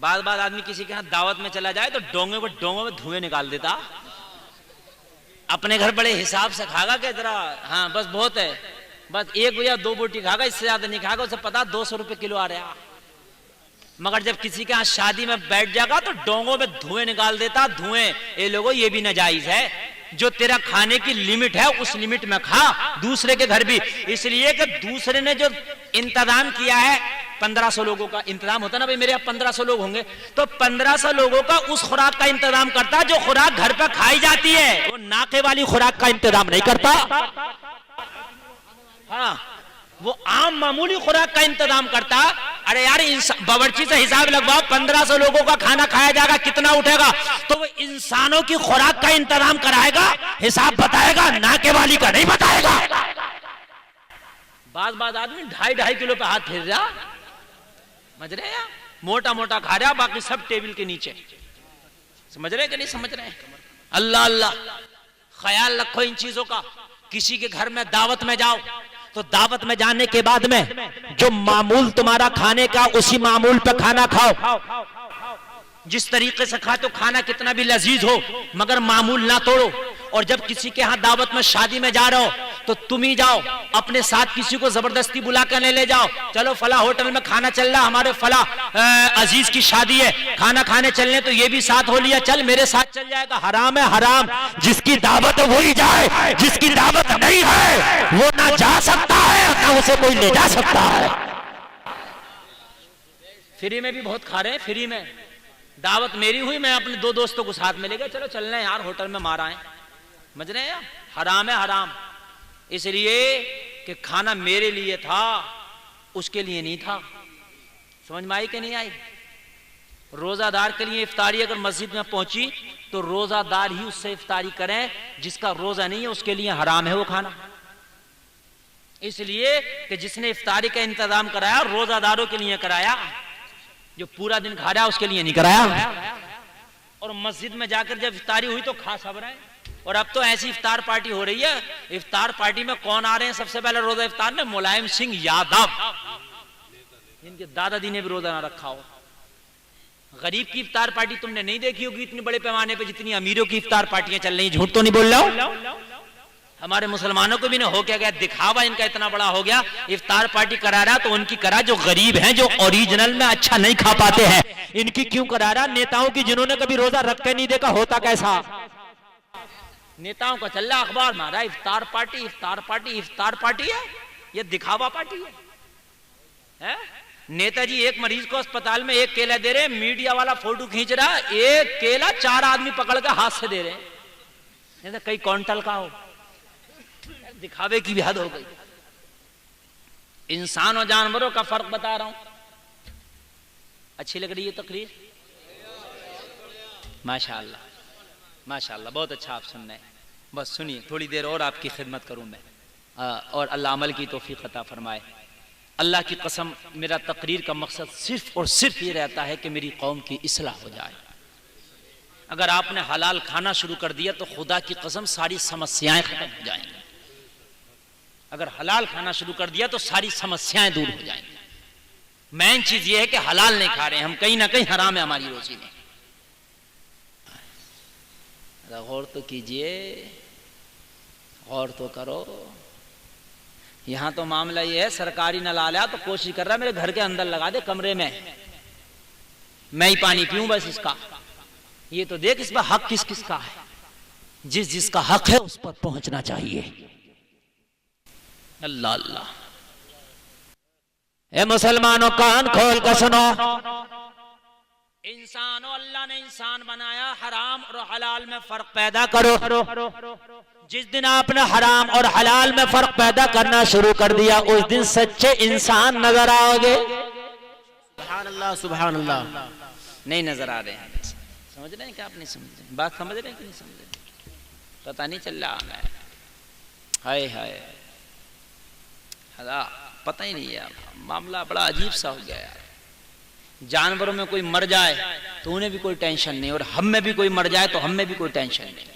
بعض آدمی کسی کے ہاں دعوت میں چلا جائے تو ڈونگوں میں دھوئیں نکال دیتا. اپنے گھر بڑے حساب سے کھاگا کہ ذرا ہاں بس بہت ہے, بس ایک یا دو بوٹی کھاگا, اس سے زیادہ نہیں کھاگا. اسے پتا 200 روپے کلو آ رہا. مگر جب کسی کے ہاں شادی میں بیٹھ جائے گا تو ڈونگوں میں دھوئیں نکال دیتا. دھوئیں اے لوگوں یہ بھی ناجائز ہے. جو تیرا کھانے کی لمٹ ہے اس لمٹ میں کھا, دوسرے کے گھر بھی. اس لیے کہ دوسرے نے جو انتظام کیا ہے, 1500 لوگوں کا انتظام ہوتا نا بھائی, میرے یہاں 1500 لوگ ہوں گے تو 1500 لوگوں کا اس خوراک کا انتظام کرتا جو خوراک گھر پہ کھائی جاتی ہے. وہ ناکے والی خوراک کا انتظام نہیں کرتا. ہاں وہ عام معمولی خوراک کا انتظام کرتا. ارے یار باورچی سے حساب لگواؤ, 1500 لوگوں کا کھانا کھایا جائے گا, کتنا اٹھے گا؟ تو وہ انسانوں کی خوراک کا انتظام کرائے گا, حساب بتائے گا, ناکے والی کا نہیں بتائے گا. بعض آدمی 2.5 کلو پہ ہاتھ پھیر رہا, سمجھ رہے ہیں, موٹا موٹا کھا رہا, باقی سب ٹیبل کے نیچے. سمجھ رہے کہ نہیں سمجھ رہے؟ اللہ اللہ, خیال رکھو ان چیزوں کا. کسی کے گھر میں دعوت میں جاؤ تو دعوت میں جانے کے بعد میں جو معمول تمہارا کھانے کا اسی معمول پہ کھانا کھاؤ. جس طریقے سے کھا تو کھانا کتنا بھی لذیذ ہو مگر معمول نہ توڑو. اور جب کسی کے ہاں دعوت میں شادی میں جا رہا ہو تو تم ہی جاؤ, اپنے ساتھ کسی کو زبردستی بلا کر لے جاؤ. چلو فلاں ہوٹل میں کھانا چل رہا, ہمارے فلاں عزیز کی شادی ہے, کھانا کھانے چلنے, تو یہ بھی ساتھ ہو لیا, چل میرے ساتھ چل جائے گا. حرام ہے حرام. جس کی دعوت وہی جائے, جس کی دعوت نہیں ہے وہ نہ جا سکتا ہے نہ اسے کوئی لے جا سکتا ہے. فری میں بھی بہت کھا رہے ہیں. فری میں دعوت میری ہوئی, میں اپنے 2 دوستوں کو ساتھ میں لے گیا, چلو چلنا ہے یار ہوٹل میں مار آئیں. سمجھ رہے ہیں, حرام ہے حرام. اس لیے کہ کھانا میرے لیے تھا, اس کے لیے نہیں تھا. سمجھ میں آئی کہ نہیں آئی؟ روزہ دار کے لیے افطاری اگر مسجد میں پہنچی تو روزہ دار ہی اس سے افطاری کریں, جس کا روزہ نہیں ہے اس کے لیے حرام ہے وہ کھانا. اس لیے کہ جس نے افطاری کا انتظام کرایا روزہ داروں کے لیے کرایا, جو پورا دن کھا رہا اس کے لیے نہیں کرایا. اور مسجد میں جا کر جب افطاری ہوئی تو کھا سب رہے. اور اب تو ایسی افطار پارٹی ہو رہی ہے, افطار پارٹی میں کون آ رہے ہیں سب سے پہلے روزہ افطار میں؟ ملائم سنگھ یادو, جن کے دادا دی نے بھی روزہ نہ رکھا ہو. غریب کی افطار پارٹی تم نے نہیں دیکھی ہوگی اتنی بڑے پیمانے پہ جتنی امیروں کی افطار پارٹیاں چل رہی ہیں. جھوٹ تو نہیں بول رہا ہوں؟ ہمارے مسلمانوں کو بھی نہ ہو کیا گیا, دکھاوا ان کا اتنا بڑا ہو گیا. افطار پارٹی کرا رہا تو ان کی کرا جو غریب ہیں, جو اوریجنل میں اچھا نہیں کھا پاتے ہیں, ان کی کیوں کرا رہا؟ نیتاؤں کی جنہوں نے کبھی روزہ رکھ کے نہیں دیکھا ہوتا کیسا. نیتاؤں کا چل رہا اخبار مارا, افطار پارٹی افطار پارٹی افطار پارٹی ہے, یہ دکھاوا پارٹی ہے. نیتا جی ایک مریض کو اسپتال میں 1 کیلا دے رہے, میڈیا والا فوٹو کھینچ رہا, 1 کیلا 4 آدمی پکڑ کے ہاتھ سے دے رہے ہیں, کئی کونٹل کا ہو. دکھاوے کی بھی حد ہو گئی. انسان اور جانوروں کا فرق بتا رہا ہوں. اچھی لگ رہی ہے تقریر؟ ماشاءاللہ ماشاءاللہ, بہت اچھا آپ سن رہے ہیں. بس سنیے, تھوڑی دیر اور آپ کی خدمت کروں میں, اور اللہ عمل کی توفیق عطا فرمائے. اللہ کی قسم میرا تقریر کا مقصد صرف اور صرف یہ رہتا ہے کہ میری قوم کی اصلاح ہو جائے. اگر آپ نے حلال کھانا شروع کر دیا تو خدا کی قسم ساری سمسیائیں ختم ہو جائیں گی. اگر حلال کھانا شروع کر دیا تو ساری سمسیائیں دور ہو جائیں گی. مین چیز یہ ہے کہ حلال نہیں کھا رہے ہیں ہم, کہیں نہ کہیں حرام ہے ہماری روزی میں. غور تو کیجئے, غور تو کرو. یہاں تو معاملہ یہ ہے, سرکاری نل آ تو کوشش کر رہا ہے میرے گھر کے اندر لگا دے کمرے میں ہی پانی پیوں بس اس کا. یہ تو دیکھ اس پر حق کس کس کا ہے, جس جس کا حق ہے اس پر پہنچنا چاہیے. اللہ اللہ. اے مسلمانوں کان کھول کر سنو, انسانوں اللہ نے انسان بنایا, حرام اور حلال میں فرق پیدا کرو. جس دن آپ نے حرام اور حلال میں فرق پیدا کرنا شروع کر دیا اس دن سچے انسان نظر آؤ گے. سبحان اللہ سبحان اللہ. نہیں نظر آ رہے ہیں. سمجھ رہے ہیں کہ آپ نہیں سمجھ رہے؟ بات سمجھ رہے ہیں کہ نہیں سمجھ رہے؟ پتہ نہیں چل رہا ہے. ہائے ہائے, پتہ ہی نہیں ہے. معاملہ بڑا عجیب سا ہو گیا یار. جانوروں میں کوئی مر جائے تو انہیں بھی کوئی ٹینشن نہیں, اور ہم میں بھی کوئی مر جائے تو ہم میں بھی کوئی ٹینشن نہیں.